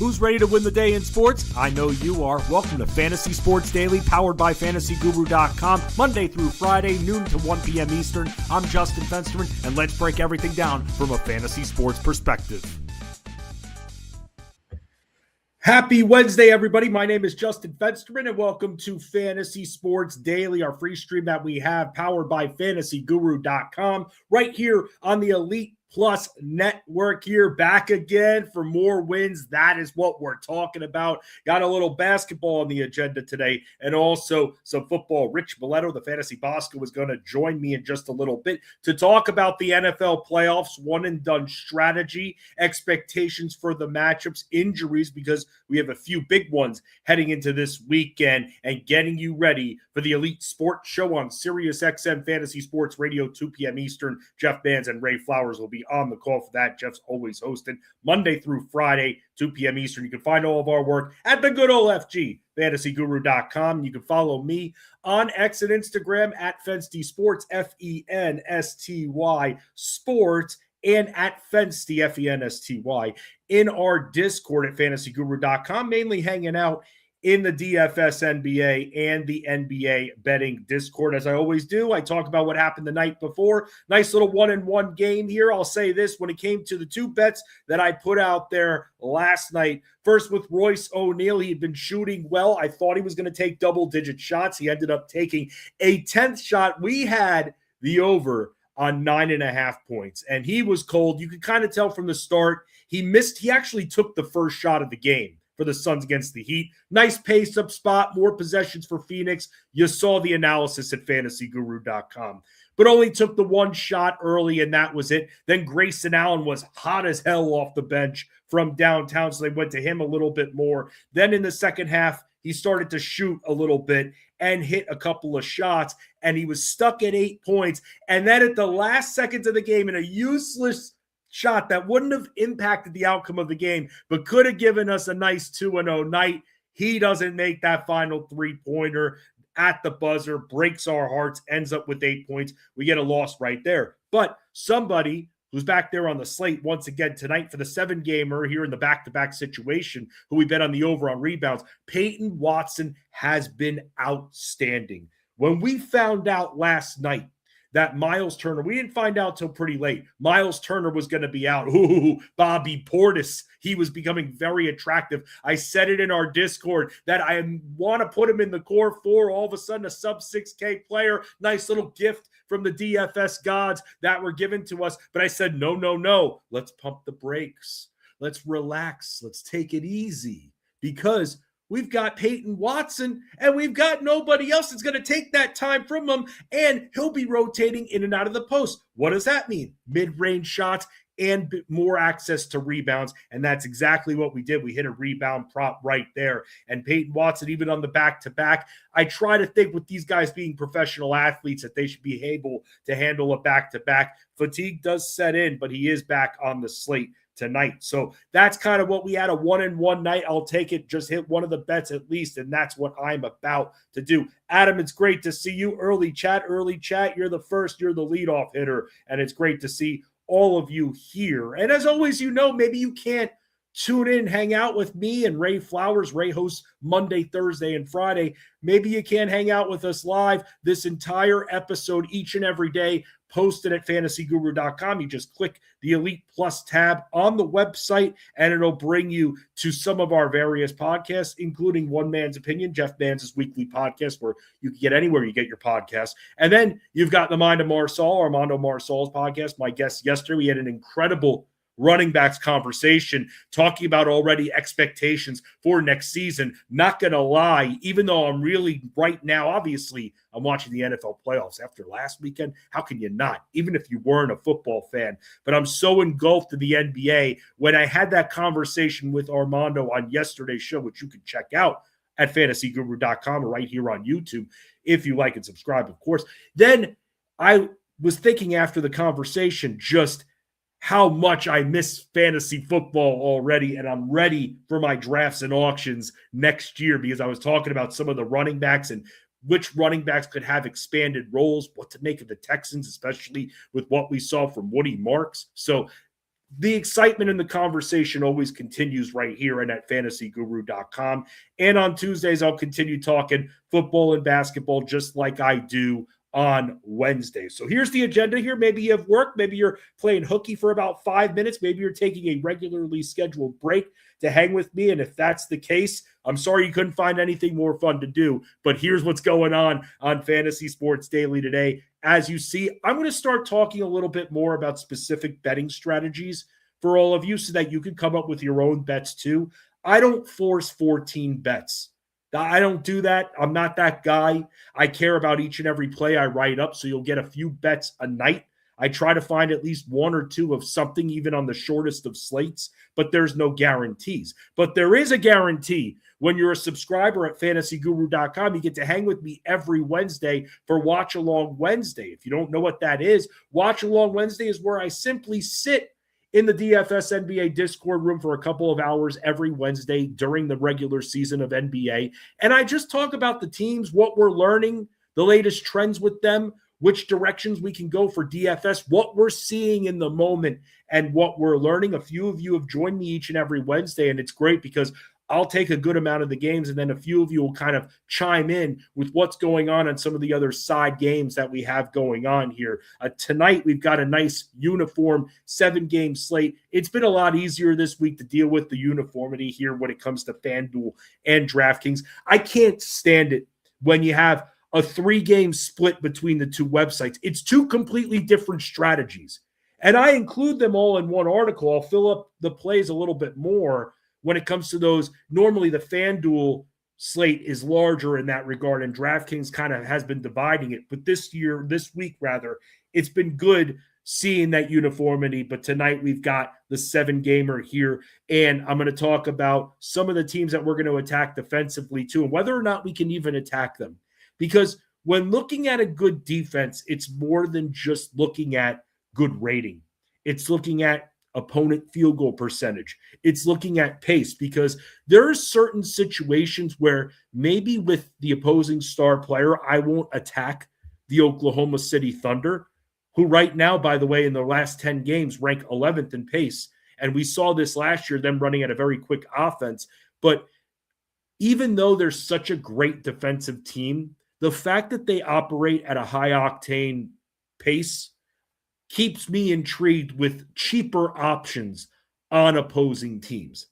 Who's ready to win the day in sports? I know you are. Welcome to Fantasy Sports Daily, powered by FantasyGuru.com, Monday through Friday, noon to 1 p.m. Eastern. I'm Justin Fensterman, and let's break everything down from a fantasy sports perspective. Happy Wednesday, everybody. My name is Justin Fensterman, and welcome to Fantasy Sports Daily, our free stream that we have powered by FantasyGuru.com, right here on the Elite Plus Network here, back again for more wins. That is what we're talking about. Got a little basketball on the agenda today and also some football. Rich Maletto, the fantasy Bosco, is going to join me in just a little bit to talk about the NFL playoffs, one and done strategy, expectations for the matchups, injuries, because we have a few big ones heading into this weekend, and getting you ready for the Elite Sports Show on SiriusXM Fantasy Sports Radio, 2 p.m. Eastern. Jeff Bands and Ray Flowers will be on the call for that. Jeff's always hosting Monday through Friday, 2 p.m. Eastern. You can find all of our work at the good old FG, FantasyGuru.com. You can follow me on X and Instagram at Fensty Sports, Fensty Sports, and at Fensty, Fensty, in our Discord at FantasyGuru.com, mainly hanging out in the DFS NBA and the NBA betting Discord. As I always do, I talk about what happened the night before. Nice little 1-and-1 game here. I'll say this, when it came to the two bets that I put out there last night, first with Royce O'Neal, he had been shooting well. I thought he was going to take double-digit shots. He ended up taking a 10th shot. We had the over on 9.5 points, and he was cold. You could kind of tell from the start. He missed. He actually took the first shot of the game for the Suns against the Heat. Nice pace-up spot, more possessions for Phoenix. You saw the analysis at FantasyGuru.com. But only took the one shot early, and that was it. Then Grayson Allen was hot as hell off the bench from downtown, so they went to him a little bit more. Then in the second half, he started to shoot a little bit and hit a couple of shots, and he was stuck at 8 points. And then at the last seconds of the game, in a useless shot that wouldn't have impacted the outcome of the game, but could have given us a nice 2-0 night, he doesn't make that final three-pointer at the buzzer, breaks our hearts, ends up with 8 points. We get a loss right there. But somebody who's back there on the slate once again tonight for the 7-gamer here in the back-to-back situation, who we bet on the over on rebounds, Peyton Watson has been outstanding. When we found out last night that Miles Turner, we didn't find out till pretty late, Miles Turner was going to be out. Ooh, Bobby Portis, he was becoming very attractive. I said it in our Discord that I want to put him in the core 4. All of a sudden, a sub 6K player, nice little gift from the DFS gods that were given to us. But I said, no. Let's pump the brakes. Let's relax. Let's take it easy, because we've got Peyton Watson, and we've got nobody else that's going to take that time from him, and he'll be rotating in and out of the post. What does that mean? Mid-range shots and more access to rebounds, and that's exactly what we did. We hit a rebound prop right there, and Peyton Watson, even on the back-to-back, I try to think with these guys being professional athletes that they should be able to handle a back-to-back. Fatigue does set in, but he is back on the slate tonight. So that's kind of what we had, a 1-and-1 night. I'll take it. Just hit one of the bets at least, and that's what I'm about to do. Adam, it's great to see you. Early chat. You're the first. You're the leadoff hitter, and it's great to see all of you here. And as always, maybe you can't tune in, hang out with me and Ray Flowers. Ray hosts Monday, Thursday, and Friday. Maybe you can't hang out with us live. This entire episode, each and every day, posted at FantasyGuru.com. You just click the Elite Plus tab on the website, and it'll bring you to some of our various podcasts, including One Man's Opinion, Jeff Bands' weekly podcast, where you can get anywhere you get your podcasts. And then you've got The Mind of Marsal, Armando Marsal's podcast. My guest yesterday, we had an incredible running backs conversation, talking about already expectations for next season. Not going to lie, even though I'm really right now, obviously, I'm watching the NFL playoffs after last weekend. How can you not, even if you weren't a football fan? But I'm so engulfed in the NBA. When I had that conversation with Armando on yesterday's show, which you can check out at FantasyGuru.com or right here on YouTube, if you like and subscribe, of course. Then I was thinking after the conversation just how much I miss fantasy football already, and I'm ready for my drafts and auctions next year, because I was talking about some of the running backs and which running backs could have expanded roles, what to make of the Texans, especially with what we saw from Woody Marks. So the excitement and the conversation always continues right here and at fantasyguru.com. And on Tuesdays, I'll continue talking football and basketball just like I do on Wednesday. So here's the agenda here. Maybe you have work. Maybe you're playing hooky for about 5 minutes. Maybe you're taking a regularly scheduled break to hang with me. And if that's the case, I'm sorry you couldn't find anything more fun to do. But here's what's going on Fantasy Sports Daily today. As you see, I'm going to start talking a little bit more about specific betting strategies for all of you so that you can come up with your own bets too. I don't force 14 bets. I don't do that. I'm not that guy. I care about each and every play I write up, so you'll get a few bets a night. I try to find at least one or two of something, even on the shortest of slates, but there's no guarantees. But there is a guarantee. When you're a subscriber at fantasyguru.com, you get to hang with me every Wednesday for Watch Along Wednesday. If you don't know what that is, Watch Along Wednesday is where I simply sit in the DFS NBA Discord room for a couple of hours every Wednesday during the regular season of NBA. And I just talk about the teams, what we're learning, the latest trends with them, which directions we can go for DFS, what we're seeing in the moment, and what we're learning. A few of you have joined me each and every Wednesday, and it's great because I'll take a good amount of the games, and then a few of you will kind of chime in with what's going on some of the other side games that we have going on here. Tonight, we've got a nice uniform 7-game slate. It's been a lot easier this week to deal with the uniformity here when it comes to FanDuel and DraftKings. I can't stand it when you have a 3-game split between the two websites. It's two completely different strategies. And I include them all in one article. I'll fill up the plays a little bit more when it comes to those. Normally the FanDuel slate is larger in that regard, and DraftKings kind of has been dividing it. But this week, it's been good seeing that uniformity. But tonight we've got the 7-gamer here, and I'm going to talk about some of the teams that we're going to attack defensively too, and whether or not we can even attack them. Because when looking at a good defense, it's more than just looking at good rating. It's looking at opponent field goal percentage. It's looking at pace, because there are certain situations where maybe with the opposing star player, I won't attack the Oklahoma City Thunder, who right now, by the way, in their last 10 games, rank 11th in pace. And we saw this last year, them running at a very quick offense. But even though they're such a great defensive team, the fact that they operate at a high-octane pace keeps me intrigued with cheaper options on opposing teams.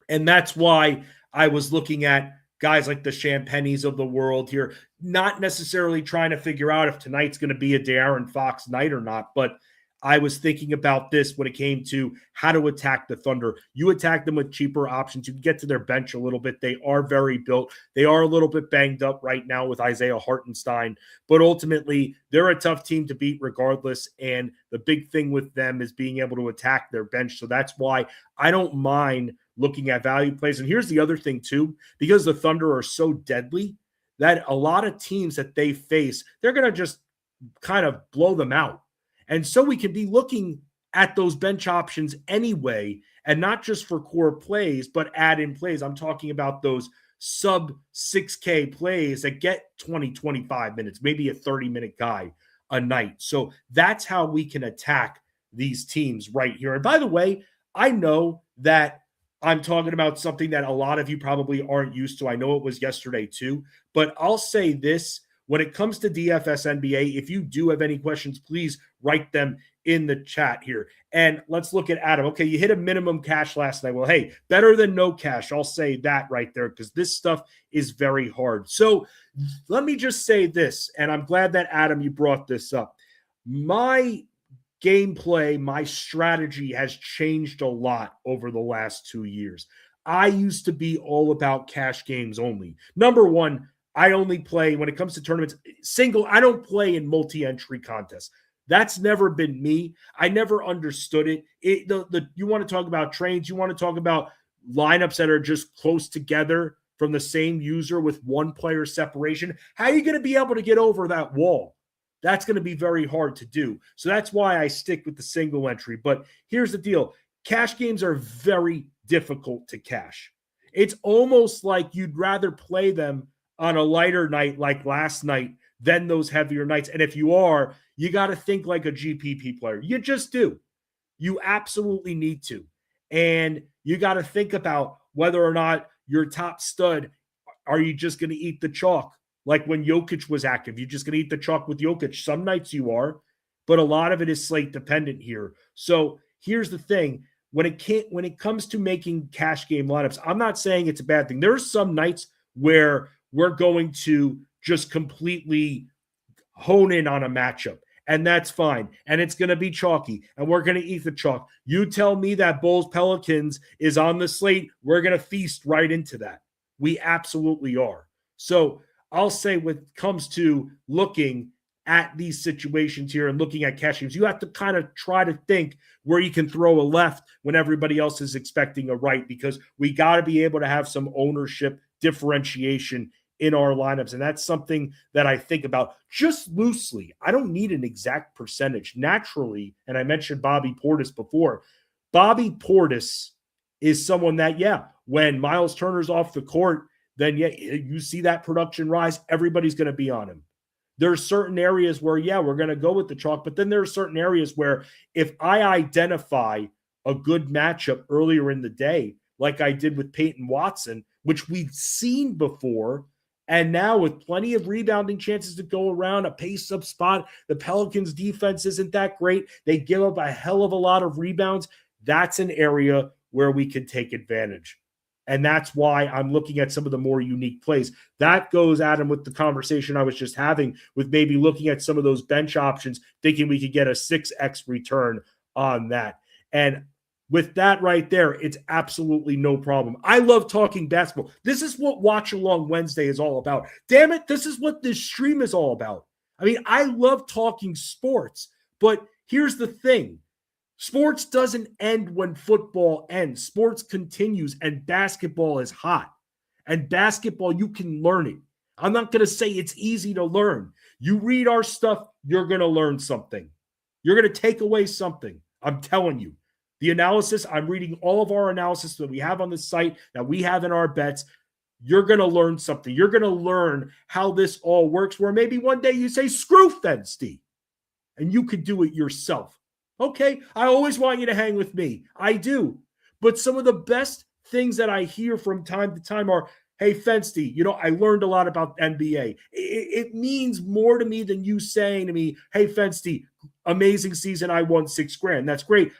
And that's why I was looking at guys like the Champagnes of the world here, not necessarily trying to figure out if tonight's going to be a De'Aaron Fox night or not, but I was thinking about this when it came to how to attack the Thunder. You attack them with cheaper options. You can get to their bench a little bit. They are very built. They are a little bit banged up right now with Isaiah Hartenstein, but ultimately they're a tough team to beat regardless. And the big thing with them is being able to attack their bench. So that's why I don't mind looking at value plays. And here's the other thing too, because the Thunder are so deadly that a lot of teams that they face, they're going to just kind of blow them out. And so we can be looking at those bench options anyway, and not just for core plays, but add-in plays. I'm talking about those sub 6K plays that get 20, 25 minutes, maybe a 30-minute guy a night. So that's how we can attack these teams right here. And by the way, I know that I'm talking about something that a lot of you probably aren't used to. I know it was yesterday too, but I'll say this. When it comes to DFS NBA, if you do have any questions, please write them in the chat here. And let's look at Adam. Okay, you hit a minimum cash last night. Well, hey, better than no cash. I'll say that right there, because this stuff is very hard. So let me just say this, and I'm glad that, Adam, you brought this up. My gameplay, my strategy has changed a lot over the last 2 years. I used to be all about cash games only. Number one, I only play, when it comes to tournaments, single. I don't play in multi-entry contests. That's never been me. I never understood it. You want to talk about trains, you want to talk about lineups that are just close together from the same user with one player separation. How are you going to be able to get over that wall? That's going to be very hard to do. So that's why I stick with the single entry. But here's the deal. Cash games are very difficult to cash. It's almost like you'd rather play them on a lighter night like last night than those heavier nights. And if you are, you got to think like a GPP player. You just do. You absolutely need to. And you got to think about whether or not your top stud, are you just going to eat the chalk? Like when Jokic was active, you're just going to eat the chalk with Jokic. Some nights you are, but a lot of it is slate dependent here. So here's the thing. When it comes to making cash game lineups, I'm not saying it's a bad thing. There are some nights where we're going to just completely hone in on a matchup, and that's fine. And it's going to be chalky, and we're going to eat the chalk. You tell me that Bulls Pelicans is on the slate, we're going to feast right into that. We absolutely are. So I'll say when it comes to looking at these situations here and looking at cash games, you have to kind of try to think where you can throw a left when everybody else is expecting a right, because we got to be able to have some ownership differentiation in our lineups. And that's something that I think about just loosely. I don't need an exact percentage. Naturally, and I mentioned Bobby Portis before, Bobby Portis is someone that, when Miles Turner's off the court, then you see that production rise. Everybody's going to be on him. There are certain areas where, we're going to go with the chalk, but then there are certain areas where if I identify a good matchup earlier in the day, like I did with Peyton Watson, which we've seen before, and now with plenty of rebounding chances to go around, a pace-up spot, the Pelicans' defense isn't that great. They give up a hell of a lot of rebounds. That's an area where we can take advantage. And that's why I'm looking at some of the more unique plays. That goes, Adam, with the conversation I was just having with maybe looking at some of those bench options, thinking we could get a 6x return on that. And with that right there, it's absolutely no problem. I love talking basketball. This is what Watch Along Wednesday is all about. Damn it, this is what this stream is all about. I mean, I love talking sports, but here's the thing. Sports doesn't end when football ends. Sports continues, and basketball is hot. And basketball, you can learn it. I'm not going to say it's easy to learn. You read our stuff, you're going to learn something. You're going to take away something. I'm telling you. The analysis, I'm reading all of our analysis that we have on the site, that we have in our bets. You're going to learn something. You're going to learn how this all works, where maybe one day you say, screw Fensty, and you could do it yourself. Okay, I always want you to hang with me. I do. But some of the best things that I hear from time to time are, hey, Fensty, I learned a lot about NBA. It means more to me than you saying to me, hey, Fensty, amazing season. I won $6,000. That's great.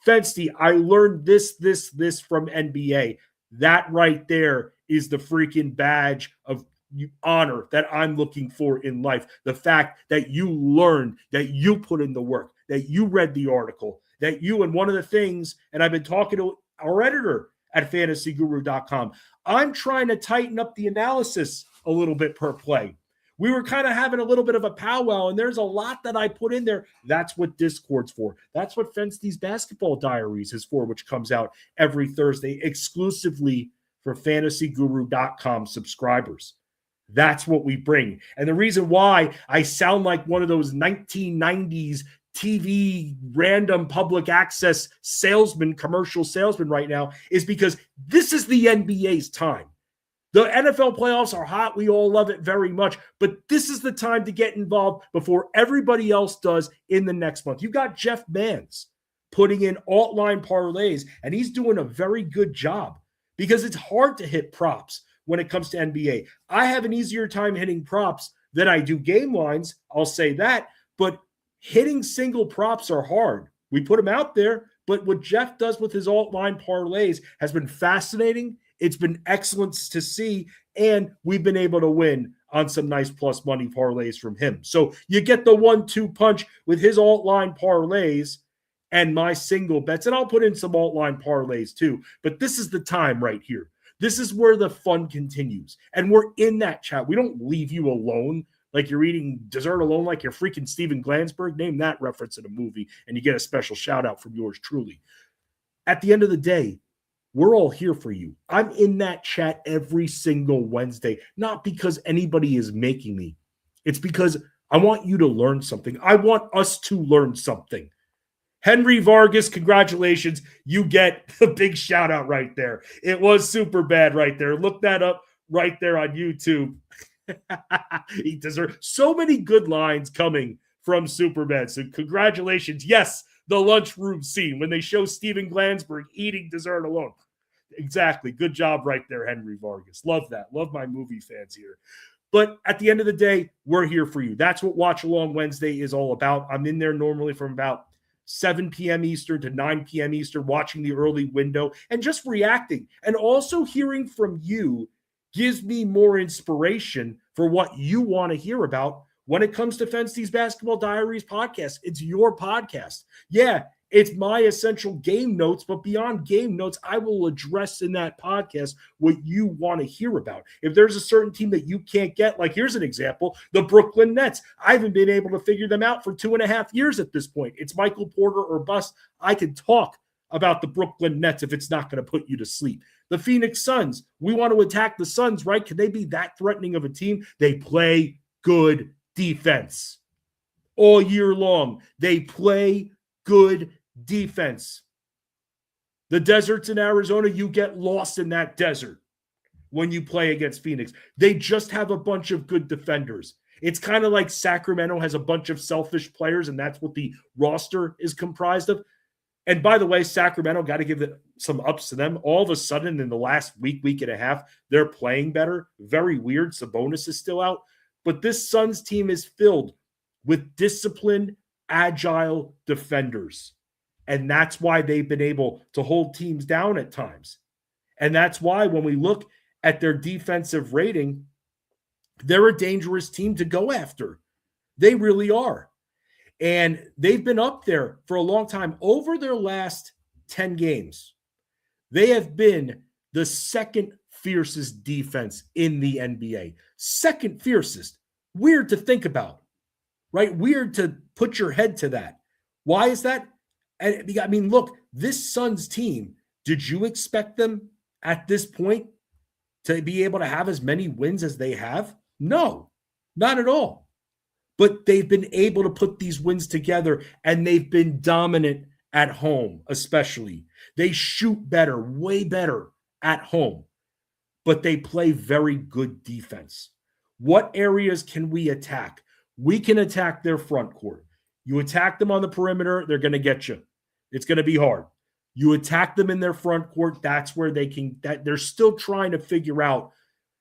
Fensty, I learned this from NBA. That right there is the freaking badge of honor that I'm looking for in life. The fact that you learned, that you put in the work, that you read the article, that you, and one of the things, and I've been talking to our editor at fantasyguru.com, I'm trying to tighten up the analysis a little bit per play. We were kind of having a little bit of a powwow, and there's a lot that I put in there. That's what Discord's for. That's what Fensty's Basketball Diaries is for, which comes out every Thursday exclusively for fantasyguru.com subscribers. That's what we bring. And the reason why I sound like one of those 1990s TV random public access salesman, commercial salesman right now is because this is the NBA's time. The NFL playoffs are hot. We all love it very much. But this is the time to get involved before everybody else does in the next month. You got Jeff Mans putting in alt-line parlays, and he's doing a very good job because it's hard to hit props when it comes to NBA. I have an easier time hitting props than I do game lines. I'll say that. But hitting single props are hard. We put them out there, but what Jeff does with his alt-line parlays has been fascinating. It's been excellent to see, and we've been able to win on some nice plus money parlays from him. So you get the 1-2 punch with his alt-line parlays and my single bets, and I'll put in some alt-line parlays too. But this is the time right here. This is where the fun continues, and we're in that chat. We don't leave you alone like you're eating dessert alone like you're freaking Steven Glansberg. Name that reference in a movie, and you get a special shout-out from yours truly. At the end of the day, we're all here for you. I'm in that chat every single Wednesday, not because anybody is making me. It's because I want you to learn something. I want us to learn something. Henry Vargas, congratulations. You get a big shout out right there. It was super bad right there. Look that up right there on YouTube. He deserves so many good lines coming from Superbad. So congratulations. Yes, the lunchroom scene when they show Steven Glansberg eating dessert alone. Exactly. Good job right there, Henry Vargas. Love that. Love my movie fans here. But at the end of the day, we're here for you. That's what Watch Along Wednesday is all about. I'm in there normally from about 7 p.m. Eastern to 9 p.m. Eastern, watching the early window and just reacting. And also hearing from you gives me more inspiration for what you want to hear about when it comes to Fensty's Basketball Diaries podcast. It's your podcast. Yeah, it's my essential game notes, but beyond game notes, I will address in that podcast what you want to hear about. If there's a certain team that you can't get, like here's an example, the Brooklyn Nets. I haven't been able to figure them out for 2.5 years at this point. It's Michael Porter or bust. I can talk about the Brooklyn Nets if it's not going to put you to sleep. The Phoenix Suns, we want to attack the Suns, right? Can they be that threatening of a team? They play good defense all year long. They play good defense. The deserts in Arizona, you get lost in that desert when you play against Phoenix. They just have a bunch of good defenders. It's kind of like Sacramento has a bunch of selfish players, and that's what the roster is comprised of. And by the way, Sacramento, got to give it some ups to them. All of a sudden, in the last week and a half, they're playing better. Very weird. Sabonis is still out. But this Suns team is filled with disciplined, agile defenders. And that's why they've been able to hold teams down at times. And that's why when we look at their defensive rating, they're a dangerous team to go after. They really are. And they've been up there for a long time. Over their last 10 games, they have been the second fiercest defense in the NBA. Second fiercest. Weird to think about, right? Weird to put your head to that. Why is that? I mean, look, this Suns team, did you expect them at this point to be able to have as many wins as they have? No, not at all. But they've been able to put these wins together, and they've been dominant at home, especially. They shoot better, way better at home, but they play very good defense. What areas can we attack? We can attack their front court. You attack them on the perimeter, they're going to get you. It's going to be hard. You attack them in their front court, that's where they can, they're still trying to figure out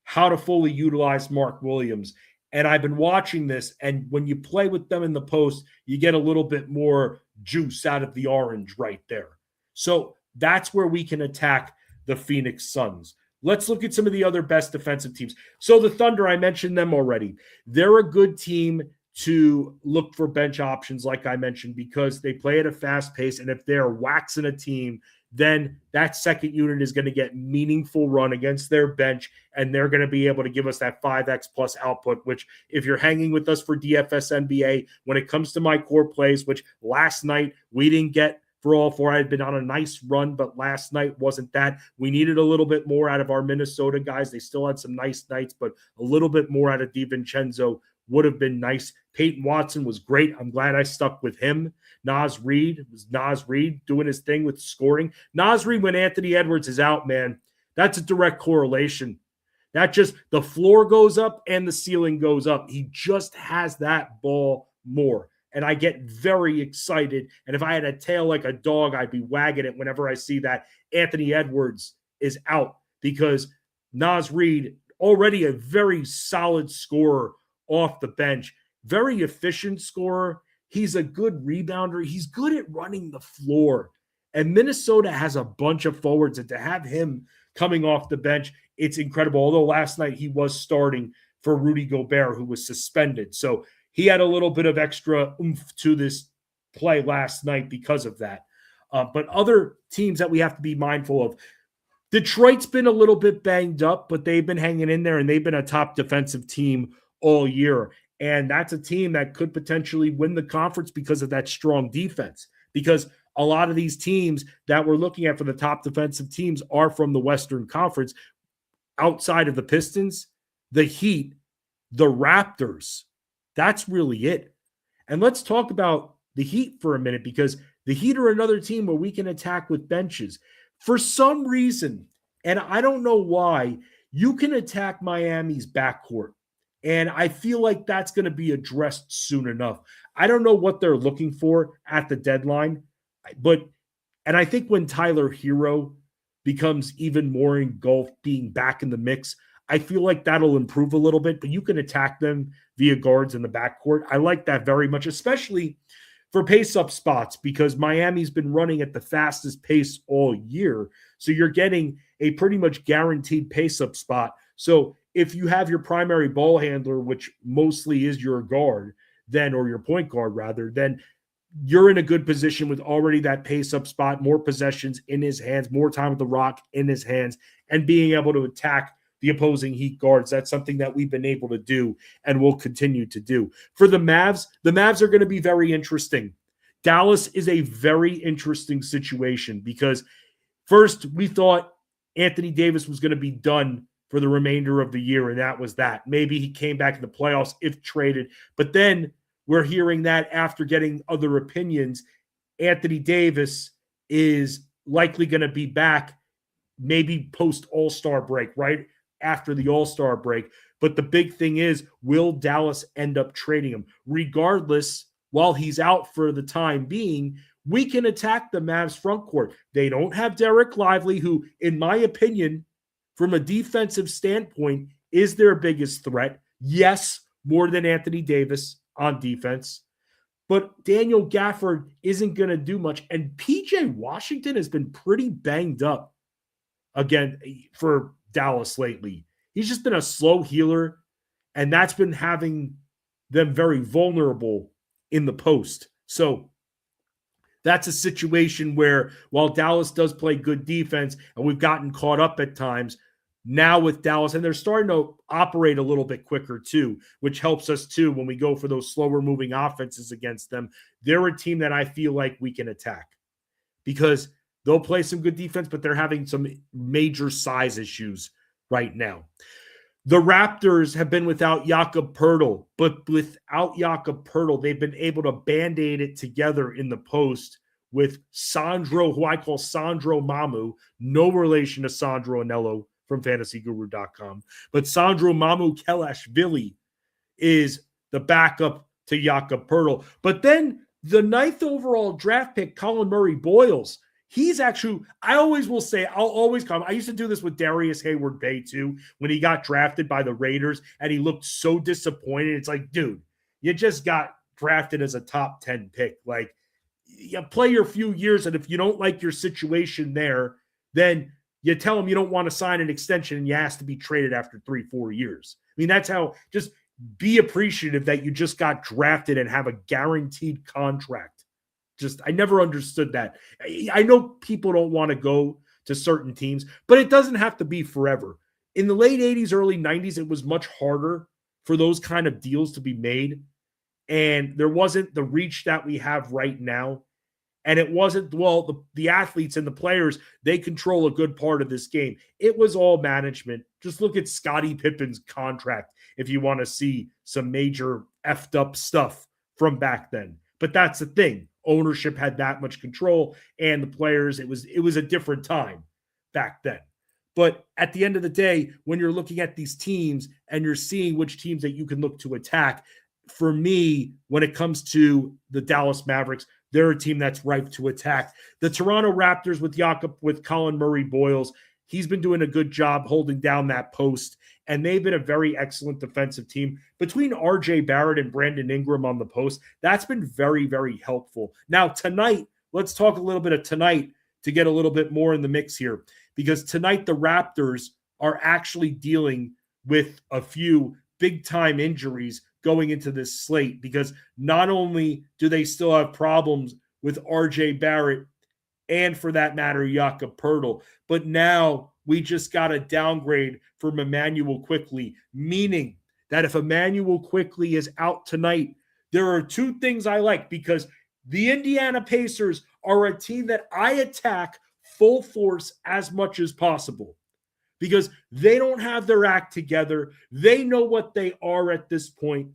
how to fully utilize Mark Williams. And I've been watching this, and when you play with them in the post, you get a little bit more juice out of the orange right there. So that's where we can attack the Phoenix Suns. Let's look at some of the other best defensive teams. So the Thunder, I mentioned them already. They're a good team to look for bench options, like I mentioned, because they play at a fast pace, and if they're waxing a team, then that second unit is going to get meaningful run against their bench, and they're going to be able to give us that 5x plus output, which if you're hanging with us for DFS NBA, when it comes to my core plays, which last night we didn't get for all four. I had been on a nice run, but last night wasn't that. We needed a little bit more out of our Minnesota guys. They still had some nice nights, but a little bit more out of DiVincenzo would have been nice. Peyton Watson was great. I'm glad I stuck with him. Naz Reid doing his thing with scoring. Naz Reid, when Anthony Edwards is out, man, that's a direct correlation. That just, the floor goes up and the ceiling goes up. He just has that ball more. And I get very excited. And if I had a tail like a dog, I'd be wagging it whenever I see that Anthony Edwards is out, because Naz Reid, already a very solid scorer off the bench, very efficient scorer. He's a good rebounder. He's good at running the floor. And Minnesota has a bunch of forwards, and to have him coming off the bench, it's incredible. Although last night he was starting for Rudy Gobert, who was suspended. So he had a little bit of extra oomph to this play last night because of that. But other teams that we have to be mindful of, Detroit's been a little bit banged up, but they've been hanging in there, and they've been a top defensive team all year. And that's a team that could potentially win the conference because of that strong defense. Because a lot of these teams that we're looking at for the top defensive teams are from the Western Conference, outside of the Pistons, the Heat, the Raptors. That's really it. And let's talk about the Heat for a minute, because the Heat are another team where we can attack with benches. For some reason, and I don't know why, you can attack Miami's backcourt. And I feel like that's going to be addressed soon enough. I don't know what they're looking for at the deadline, And I think when Tyler Hero becomes even more engulfed being back in the mix, I feel like that'll improve a little bit, but you can attack them via guards in the backcourt. I like that very much, especially for pace-up spots, because Miami's been running at the fastest pace all year. So you're getting a pretty much guaranteed pace-up spot. So if you have your primary ball handler, which mostly is your guard, then, or your point guard rather, then you're in a good position with already that pace-up spot, more possessions in his hands, more time with the rock in his hands, and being able to attack the opposing Heat guards. That's something that we've been able to do and will continue to do. For the Mavs are going to be very interesting. Dallas is a very interesting situation because first we thought Anthony Davis was going to be done for the remainder of the year, and that was that. Maybe he came back in the playoffs if traded, but then we're hearing that after getting other opinions, Anthony Davis is likely going to be back maybe post All-Star break, right after the All-Star break. But the big thing is, will Dallas end up trading him? Regardless, while he's out for the time being, we can attack the Mavs front court. They don't have Derek Lively, who, in my opinion, from a defensive standpoint, is their biggest threat. Yes, more than Anthony Davis on defense. But Daniel Gafford isn't going to do much. And PJ Washington has been pretty banged up again for Dallas lately. He's just been a slow healer, and that's been having them very vulnerable in the post. So that's a situation where while Dallas does play good defense, and we've gotten caught up at times, now with Dallas, and they're starting to operate a little bit quicker too, which helps us too when we go for those slower moving offenses against them. They're a team that I feel like we can attack because they'll play some good defense, but they're having some major size issues right now. The Raptors have been without Jakob Poeltl, but without Jakob Poeltl, they've been able to band-aid it together in the post with Sandro, who I call Sandro Mamu, no relation to Sandro Anello from fantasyguru.com. But Sandro Mamu Kelashvili is the backup to Jakob Poeltl. But then the 9th overall draft pick, Colin Murray Boyles, he's actually, I always will say, I'll always come. I used to do this with Darius Hayward Bay too, when he got drafted by the Raiders and he looked so disappointed. It's like, dude, you just got drafted as a top 10 pick. Like, you play your few years, and if you don't like your situation there, then you tell him you don't want to sign an extension and you ask to be traded after 3-4 years. I mean, that's how, just be appreciative that you just got drafted and have a guaranteed contract. Just, I never understood that. I know people don't want to go to certain teams, but it doesn't have to be forever. In the late 80s, early 90s, it was much harder for those kind of deals to be made. And there wasn't the reach that we have right now. And it wasn't, well, the athletes and the players, they control a good part of this game. It was all management. Just look at Scottie Pippen's contract if you want to see some major effed up stuff from back then. But that's the thing. Ownership had that much control, and the players, it was a different time back then. But at the end of the day, when you're looking at these teams and you're seeing which teams that you can look to attack, for me, when it comes to the Dallas Mavericks, they're a team that's ripe to attack. The Toronto Raptors with Colin Murray Boyles, he's been doing a good job holding down that post, and they've been a very excellent defensive team. Between R.J. Barrett and Brandon Ingram on the post, that's been very, very helpful. Now, tonight, let's talk a little bit of tonight to get a little bit more in the mix here, because tonight the Raptors are actually dealing with a few big-time injuries going into this slate, because not only do they still have problems with R.J. Barrett and, for that matter, Jakob Poeltl, but now we just got a downgrade from Immanuel Quickley, meaning that if Immanuel Quickley is out tonight, there are two things I like, because the Indiana Pacers are a team that I attack full force as much as possible, because they don't have their act together. They know what they are at this point.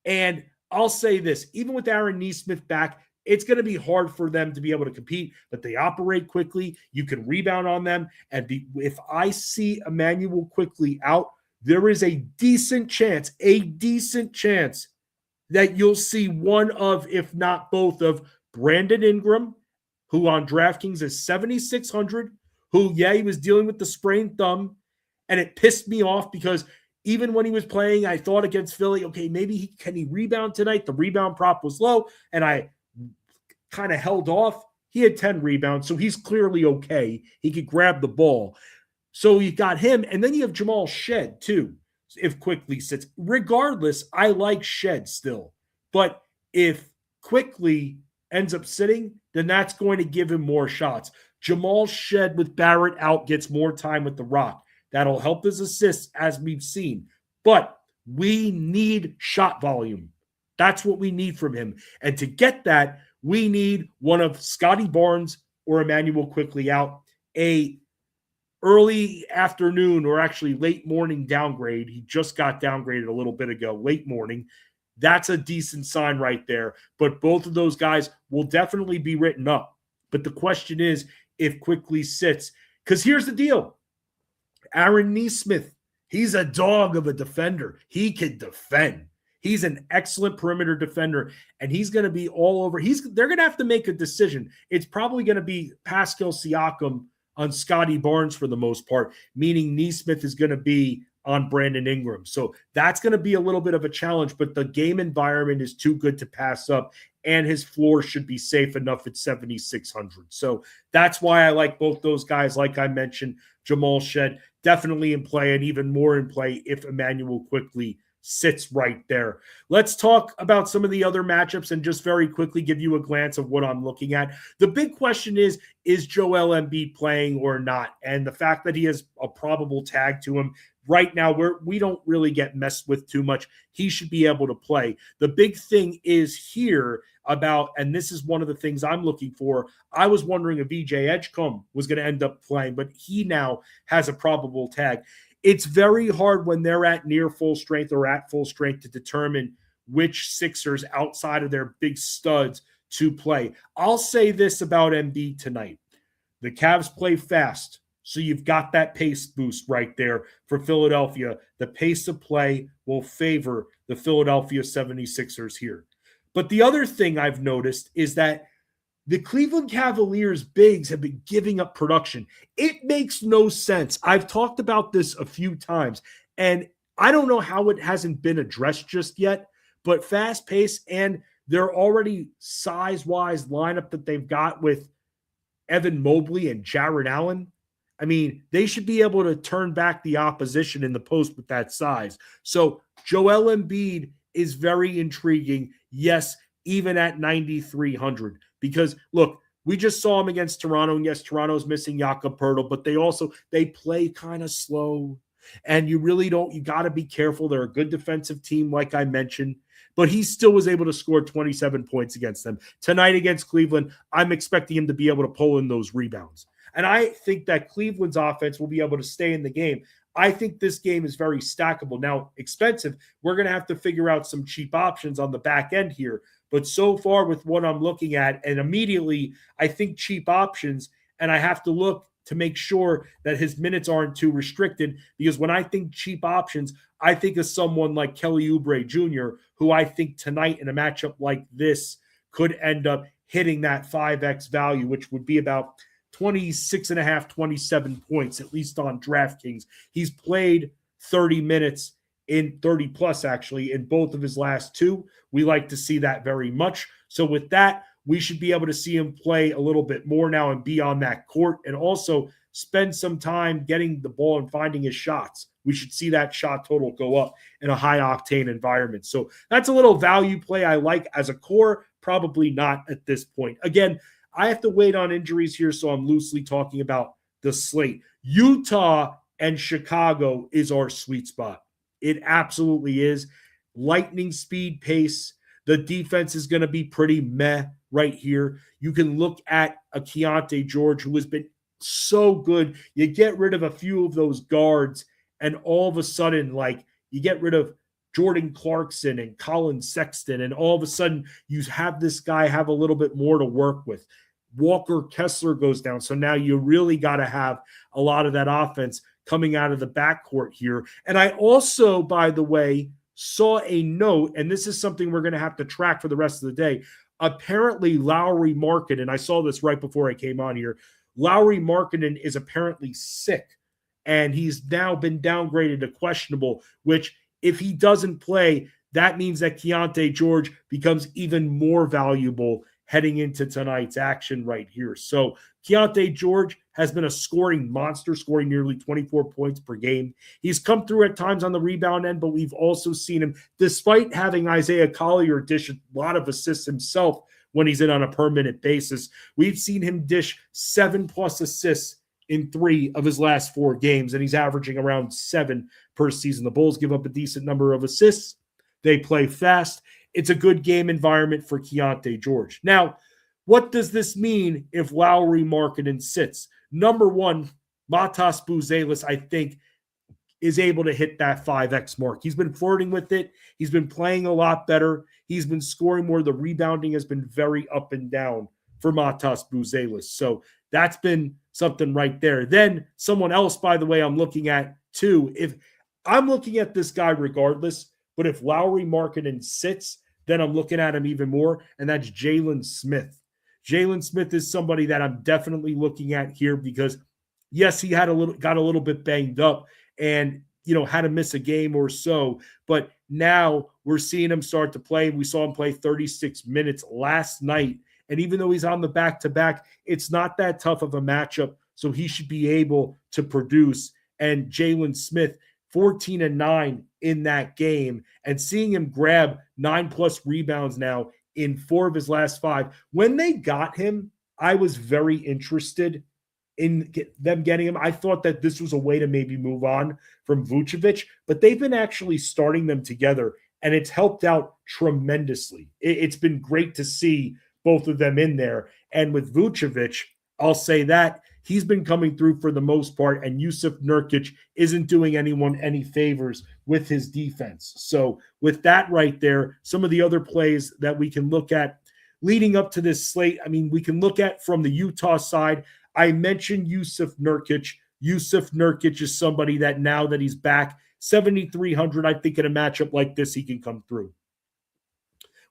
And I'll say this, even with Aaron Nesmith back, it's going to be hard for them to be able to compete, but they operate quickly. You can rebound on them. And if I see Immanuel Quickley out, there is a decent chance that you'll see one of, if not both of, Brandon Ingram, who on DraftKings is 7,600, who, he was dealing with the sprained thumb, and it pissed me off because even when he was playing, I thought against Philly, okay, maybe can he rebound tonight? The rebound prop was low, and I kind of held off. He had 10 rebounds, so he's clearly okay. He could grab the ball. So you got him, and then you have Jamal Shed, too, if Quickly sits. Regardless, I like Shed still. But if Quickly ends up sitting, then that's going to give him more shots. Jamal Shed with Barrett out gets more time with the rock. That'll help his assists, as we've seen. But we need shot volume. That's what we need from him. And to get that, we need one of Scotty Barnes or Emmanuel Quickly out. A early afternoon or actually late morning downgrade. He just got downgraded a little bit ago, late morning. That's a decent sign right there. But both of those guys will definitely be written up. But the question is if Quickly sits. Because here's the deal. Aaron Nesmith, he's a dog of a defender. He can defend. He's an excellent perimeter defender, and he's going to be all over. They're going to have to make a decision. It's probably going to be Pascal Siakam on Scotty Barnes for the most part, meaning Nesmith is going to be on Brandon Ingram. So that's going to be a little bit of a challenge, but the game environment is too good to pass up, and his floor should be safe enough at 7,600. So that's why I like both those guys. Like I mentioned, Jamal Shed definitely in play, and even more in play if Emmanuel Quickly sits right there. Let's talk about some of the other matchups and just very quickly give you a glance of what I'm looking at. The big question is Joel Embiid playing or not? And the fact that he has a probable tag to him right now, we don't really get messed with too much. He should be able to play. The big thing is here about, and this is one of the things I'm looking for, I was wondering if EJ Edgecombe was going to end up playing, but he now has a probable tag. It's very hard when they're at near full strength or at full strength to determine which Sixers outside of their big studs to play. I'll say this about Embiid tonight. The Cavs play fast, so you've got that pace boost right there for Philadelphia. The pace of play will favor the Philadelphia 76ers here. But the other thing I've noticed is that the Cleveland Cavaliers bigs have been giving up production. It makes no sense. I've talked about this a few times, and I don't know how it hasn't been addressed just yet, but fast pace and their already size-wise lineup that they've got with Evan Mobley and Jarrett Allen, I mean, they should be able to turn back the opposition in the post with that size. So Joel Embiid is very intriguing, yes, even at 9,300. Because, look, we just saw him against Toronto, and yes, Toronto's missing Jakob Poeltl, but they play kind of slow, and you got to be careful. They're a good defensive team, like I mentioned, but he still was able to score 27 points against them. Tonight against Cleveland, I'm expecting him to be able to pull in those rebounds, and I think that Cleveland's offense will be able to stay in the game. I think this game is very stackable. Now, expensive, we're going to have to figure out some cheap options on the back end here. But so far with what I'm looking at, and immediately I think cheap options, and I have to look to make sure that his minutes aren't too restricted, because when I think cheap options, I think of someone like Kelly Oubre Jr., who I think tonight in a matchup like this could end up hitting that 5X value, which would be about 26.5, 27 points, at least on DraftKings. He's played 30 minutes in 30 plus, actually, in both of his last two. We like to see that very much. So with that, we should be able to see him play a little bit more now and be on that court, and also spend some time getting the ball and finding his shots. We should see that shot total go up in a high-octane environment. So that's a little value play I like. As a core, probably not at this point. Again, I have to wait on injuries here, so I'm loosely talking about the slate. Utah and Chicago is our sweet spot. It absolutely is. Lightning speed, pace. The defense is going to be pretty meh right here. You can look at a Keontae George, who has been so good. You get rid of a few of those guards, and all of a sudden, like, you get rid of Jordan Clarkson and Colin Sexton, and all of a sudden you have this guy have a little bit more to work with. Walker Kessler goes down. So now you really got to have a lot of that offense coming out of the backcourt here. And I also, by the way, saw a note, and this is something we're going to have to track for the rest of the day. apparently Lauri Markkanen, I saw this right before I came on here, Lauri Markkanen is apparently sick, and he's now been downgraded to questionable, which if he doesn't play, that means that Keyonte George becomes even more valuable heading into tonight's action right here. So Keyonte George has been a scoring monster, scoring nearly 24 points per game. He's come through at times on the rebound end, but we've also seen him, despite having Isaiah Collier dish a lot of assists himself when he's in on a per-minute basis, we've seen him dish 7+ assists in 3 of his last 4 games, and he's averaging around 7 per season. The Bulls give up a decent number of assists. They play fast. It's a good game environment for Keyonte George. Now, what does this mean if Lauri Markkanen sits? Number one, Matas Buzelis, I think, is able to hit that 5X mark. He's been flirting with it. He's been playing a lot better. He's been scoring more. The rebounding has been very up and down for Matas Buzelis. So that's been something right there. Then someone else, by the way, I'm looking at too. If I'm looking at this guy regardless, but if Lauri Markkanen sits, then I'm looking at him even more, and that's Jalen Smith. Jalen Smith is somebody that I'm definitely looking at here because, yes, he got a little bit banged up and, had to miss a game or so, but now we're seeing him start to play. We saw him play 36 minutes last night, and even though he's on the back-to-back, it's not that tough of a matchup, so he should be able to produce. And Jalen Smith, 14-9 in that game, and seeing him grab 9+ rebounds now in 4 of his last 5. When they got him, I was very interested in them getting him. I thought that this was a way to maybe move on from Vucevic, but they've been actually starting them together, and it's helped out tremendously. It's been great to see both of them in there. And with Vucevic, I'll say that he's been coming through for the most part, and Jusuf Nurkic isn't doing anyone any favors with his defense. So with that right there, some of the other plays that we can look at leading up to this slate, we can look at from the Utah side. I mentioned Jusuf Nurkic. Jusuf Nurkic is somebody that now that he's back, 7,300, I think in a matchup like this, he can come through.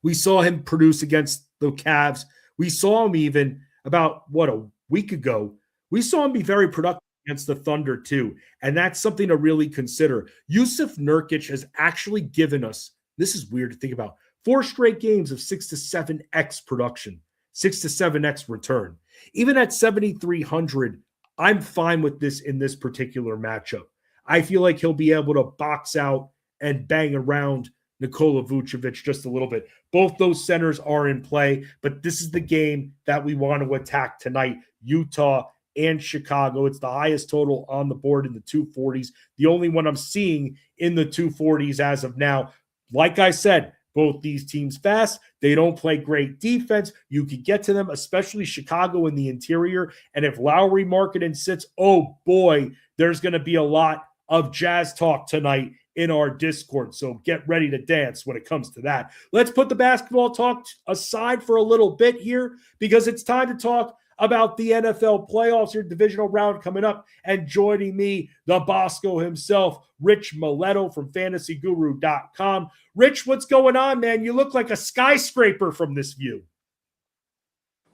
We saw him produce against the Cavs. We saw him even about, a week ago. We saw him be very productive against the Thunder too, and that's something to really consider. Jusuf Nurkic has actually given us, this is weird to think about, 4 straight games of 6 to 7x production, 6 to 7x return. Even at 7,300, I'm fine with this in this particular matchup. I feel like he'll be able to box out and bang around Nikola Vucevic just a little bit. Both those centers are in play, but this is the game that we want to attack tonight. Utah and Chicago. It's the highest total on the board in the 240s. The only one I'm seeing in the 240s as of now. Like I said, both these teams fast. They don't play great defense. You could get to them, especially Chicago in the interior. And if Lauri Markkanen sits, oh boy, there's going to be a lot of Jazz talk tonight in our Discord. So get ready to dance when it comes to that. Let's put the basketball talk aside for a little bit here because it's time to talk about the NFL playoffs, your divisional round coming up. And joining me, the Bosco himself, Rich Maletto from fantasyguru.com. Rich, what's going on, man? You look like a skyscraper from this view.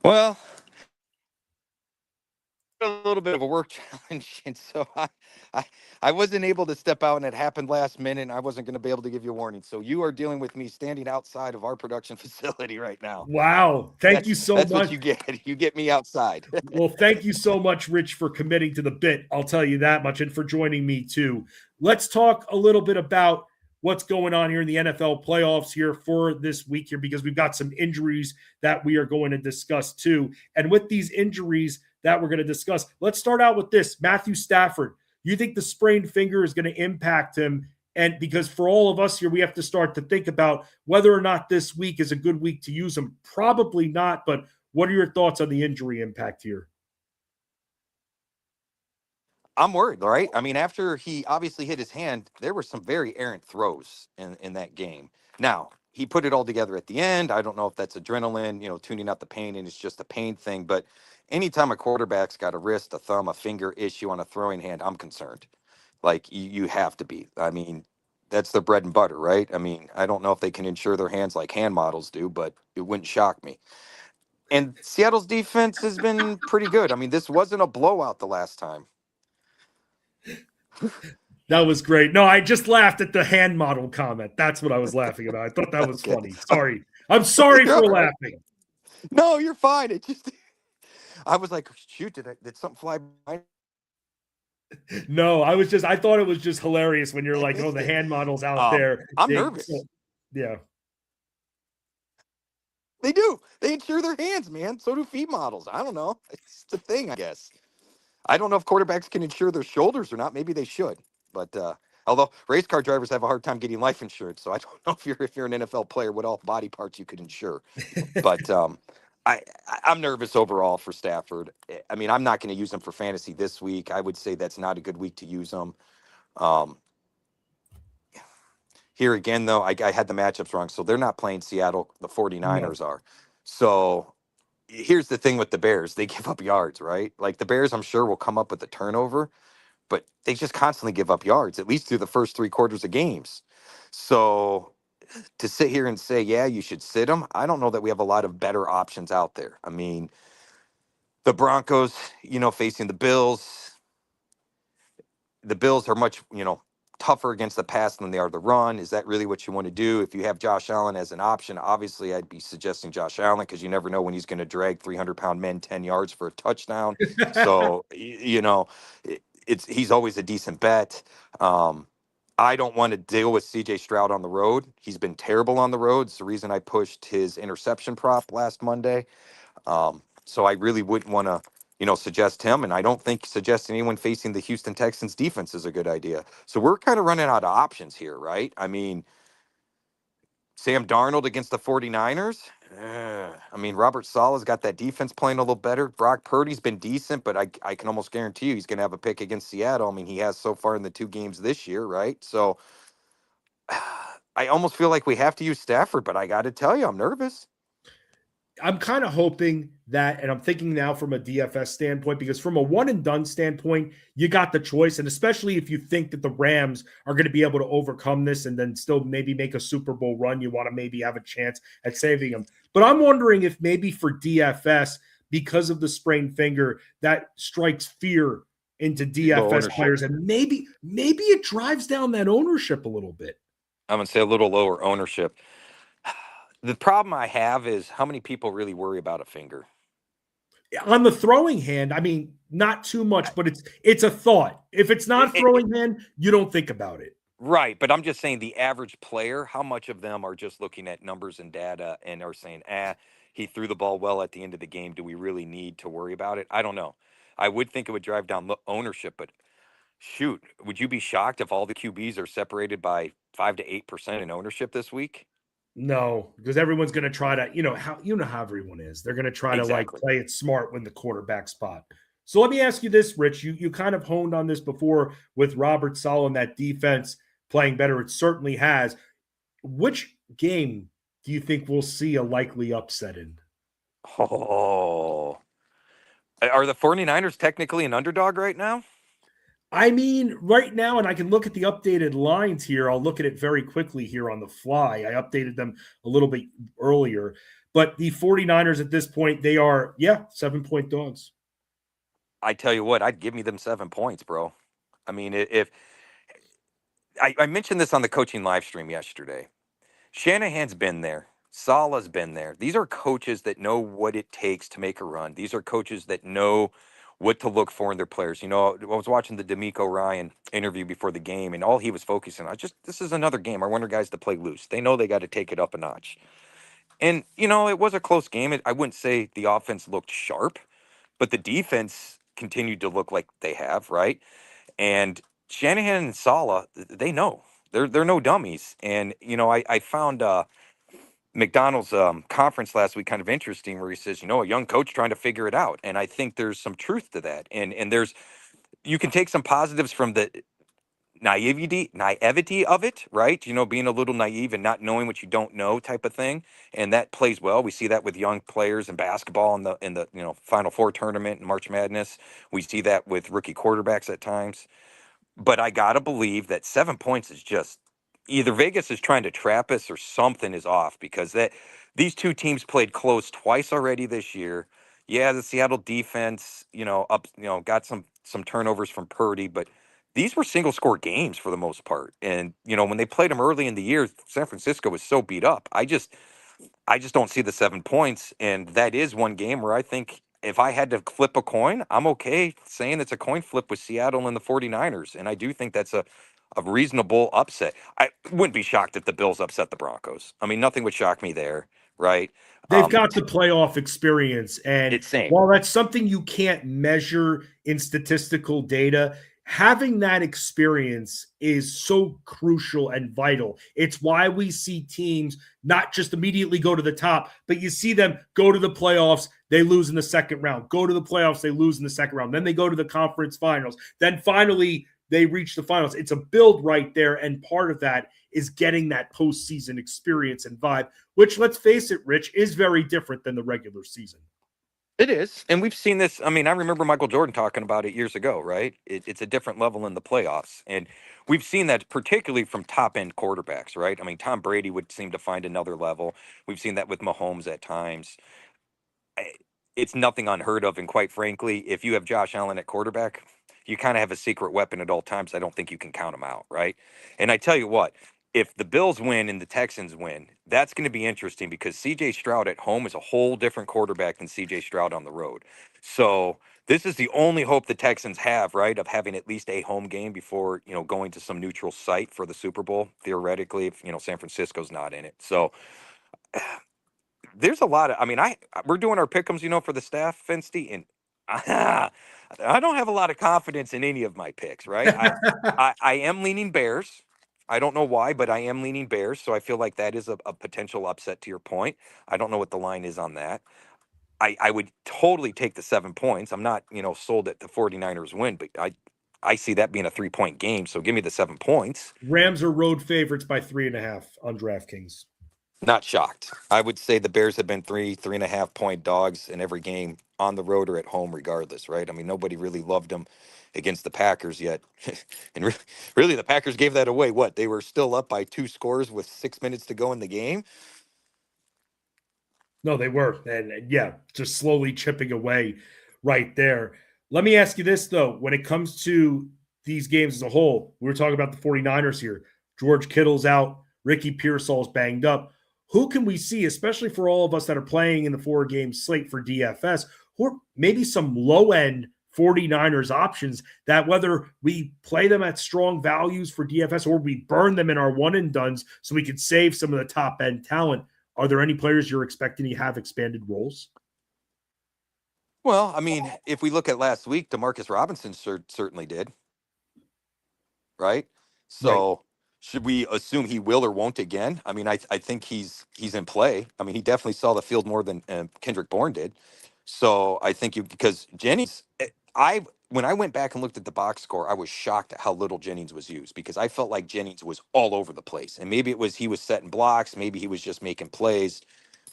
Well, a little bit of a work challenge, and so I wasn't able to step out, and it happened last minute, and I wasn't going to be able to give you a warning. So you are dealing with me standing outside of our production facility right now. Wow. Thank you so much. That's what you get. You get me outside. Well, thank you so much, Rich, for committing to the bit. I'll tell you that much, and for joining me too. Let's talk a little bit about what's going on here in the NFL playoffs here for this week here, because we've got some injuries that we are going to discuss too. And with these injuries that we're going to discuss, let's start out with this. Matthew Stafford, you think the sprained finger is going to impact him? And because for all of us here, we have to start to think about whether or not this week is a good week to use him. Probably not, but what are your thoughts on the injury impact here? I'm worried, right? After he obviously hit his hand, there were some very errant throws in that game. Now, he put it all together at the end. I don't know if that's adrenaline, tuning out the pain, and it's just a pain thing. But anytime a quarterback's got a wrist, a thumb, a finger issue on a throwing hand, I'm concerned. Like, you have to be. That's their bread and butter, right? I mean, I don't know if they can insure their hands like hand models do, but it wouldn't shock me. And Seattle's defense has been pretty good. I mean, this wasn't a blowout the last time. That was great. No, I just laughed at the hand model comment. That's what I was laughing about. I thought that was Okay. funny. Sorry. I'm sorry for laughing. No, you're fine. It just, I was like, shoot, did something fly by? No, I thought it was just hilarious when you're like, oh, the hand models out there. I'm nervous. Yeah. They do. They insure their hands, man. So do feet models. I don't know. It's the thing, I guess. I don't know if quarterbacks can insure their shoulders or not. Maybe they should. But although race car drivers have a hard time getting life insurance, so I don't know if you're an NFL player, what all body parts you could insure. But I'm nervous overall for Stafford. I mean, I'm not going to use him for fantasy this week. I would say that's not a good week to use him. Here again, though, I had the matchups wrong. So they're not playing Seattle. The 49ers are. So here's the thing with the Bears. They give up yards, right? Like the Bears, I'm sure, will come up with a turnover, but they just constantly give up yards, at least through the first 3 quarters of games. So to sit here and say, yeah, you should sit them, I don't know that we have a lot of better options out there. I mean, the Broncos, facing the Bills. The Bills are much, tougher against the pass than they are the run. Is that really what you want to do? If you have Josh Allen as an option, obviously I'd be suggesting Josh Allen because you never know when he's going to drag 300-pound men 10 yards for a touchdown. So, he's always a decent bet. I don't want to deal with CJ Stroud on the road. He's been terrible on the road. It's the reason I pushed his interception prop last Monday. So I really wouldn't want to, suggest him. And I don't think suggesting anyone facing the Houston Texans defense is a good idea. So we're kind of running out of options here, right? I mean, Sam Darnold against the 49ers. I mean, Robert Saleh's got that defense playing a little better. Brock Purdy's been decent, but I can almost guarantee you he's going to have a pick against Seattle. I mean, he has so far in the 2 games this year, right? So I almost feel like we have to use Stafford, but I got to tell you, I'm nervous. I'm kind of hoping that, and I'm thinking now from a DFS standpoint, because from a one and done standpoint, you got the choice. And especially if you think that the Rams are going to be able to overcome this and then still maybe make a Super Bowl run, you want to maybe have a chance at saving them. But I'm wondering if maybe for DFS, because of the sprained finger, that strikes fear into DFS players. And maybe it drives down that ownership a little bit. I'm going to say a little lower ownership. The problem I have is how many people really worry about a finger. On the throwing hand, I mean, not too much, but it's a thought. If it's not a throwing hand, you don't think about it. Right, but I'm just saying the average player, how much of them are just looking at numbers and data and are saying, he threw the ball well at the end of the game. Do we really need to worry about it? I don't know. I would think it would drive down ownership, but shoot, would you be shocked if all the QBs are separated by 5 to 8% in ownership this week? No, because everyone's going to try to, how everyone is. They're going to try to play it smart when the quarterback spot. So let me ask you this, Rich. You kind of honed on this before with Robert Saleh and that defense playing better. It certainly has. Which game do you think we'll see a likely upset in? Oh, are the 49ers technically an underdog right now? I mean, right now, and I can look at the updated lines here. I'll look at it very quickly here on the fly. I updated them a little bit earlier. But the 49ers at this point, they are, 7-point dogs. I tell you what, I'd give me them 7 points, bro. I mean, if I mentioned this on the coaching live stream yesterday, Shanahan's been there. Saleh's been there. These are coaches that know what it takes to make a run. These are coaches that know what to look for in their players. I was watching the D'Amico Ryan interview before the game, and all he was focusing on, this is another game. I want our guys to play loose. They know they got to take it up a notch. And, it was a close game. I wouldn't say the offense looked sharp, but the defense continued to look like they have, right? And Shanahan and Saleh, they know. They're no dummies. And, I found McDonald's conference last week kind of interesting, where he says, a young coach trying to figure it out. And I think there's some truth to that. And you can take some positives from the naivety of it, right? Being a little naive and not knowing what you don't know type of thing. And that plays well. We see that with young players in basketball in the Final Four tournament and March Madness. We see that with rookie quarterbacks at times. But I got to believe that 7 points is just either Vegas is trying to trap us or something is off, because these two teams played close twice already this year. Yeah, the Seattle defense, got some turnovers from Purdy, but these were single score games for the most part. And when they played them early in the year, San Francisco was so beat up. I just don't see the 7 points, and that is one game where I think if I had to flip a coin, I'm okay saying it's a coin flip with Seattle and the 49ers, and I do think that's a reasonable upset. I wouldn't be shocked if the Bills upset the Broncos. I mean, nothing would shock me there, right? They've got the playoff experience, and It's same. while that's something you can't measure in statistical data, having that experience is so crucial and vital. It's why we see teams not just immediately go to the top, but you see them go to the playoffs, they lose in the second round, go to the playoffs, they lose in the second round, then they go to the conference finals, then finally they reach the finals. It's a build right there, and part of that is getting that postseason experience and vibe, which, let's face it, Rich, is very different than the regular season. It is. And we've seen this. I mean, I remember Michael Jordan talking about it years ago, right? It's a different level in the playoffs. And we've seen that particularly from top end quarterbacks, right? I mean, Tom Brady would seem to find another level. We've seen that with Mahomes at times. It's nothing unheard of. And quite frankly, if you have Josh Allen at quarterback, you kind of have a secret weapon at all times. I don't think you can count him out, right? And I tell you what, if the Bills win and the Texans win, that's going to be interesting, because CJ Stroud at home is a whole different quarterback than CJ Stroud on the road. So this is the only hope the Texans have, right, of having at least a home game before, going to some neutral site for the Super Bowl, theoretically, if, San Francisco's not in it. So there's a lot of, I mean, we're doing our pick'ems, for the staff, Fensty, and I don't have a lot of confidence in any of my picks, right? I am leaning Bears. I don't know why, but I am leaning Bears, so I feel like that is a potential upset to your point. I don't know what the line is on that. I would totally take the 7 points. I'm not, sold that the 49ers win, but I see that being a 3-point game, so give me the 7 points. Rams are road favorites by 3.5 on DraftKings. Not shocked. I would say the Bears have been 3.5 point dogs in every game on the road or at home, regardless, right? I mean, nobody really loved them against the Packers yet. And really, the Packers gave that away. What? They were still up by 2 scores with 6 minutes to go in the game. No, they were. And yeah, just slowly chipping away right there. Let me ask you this, though. When it comes to these games as a whole, we were talking about the 49ers here. George Kittle's out. Ricky Pearsall's banged up. Who can we see, especially for all of us that are playing in the 4-game slate for DFS, who are maybe some low-end 49ers options that, whether we play them at strong values for DFS or we burn them in our one-and-dones so we could save some of the top-end talent, are there any players you're expecting to have expanded roles? Well, I mean, if we look at last week, Demarcus Robinson certainly did, right? So Right. should we assume he will or won't again? I mean, I think he's in play. I mean, he definitely saw the field more than Kendrick Bourne did. So I think because Jennings, when I went back and looked at the box score, I was shocked at how little Jennings was used, because I felt like Jennings was all over the place. And maybe it was he was setting blocks, maybe he was just making plays.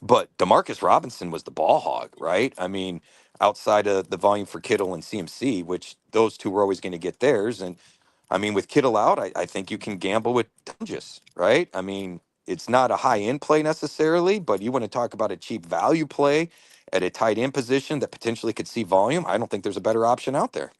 But Demarcus Robinson was the ball hog, right? I mean, outside of the volume for Kittle and CMC, which those two were always going to get theirs. And I mean, with Kittle out, I think you can gamble with Tungus, right? I mean, it's not a high end play necessarily, but you want to talk about a cheap value play at a tight end position that potentially could see volume. I don't think there's a better option out there.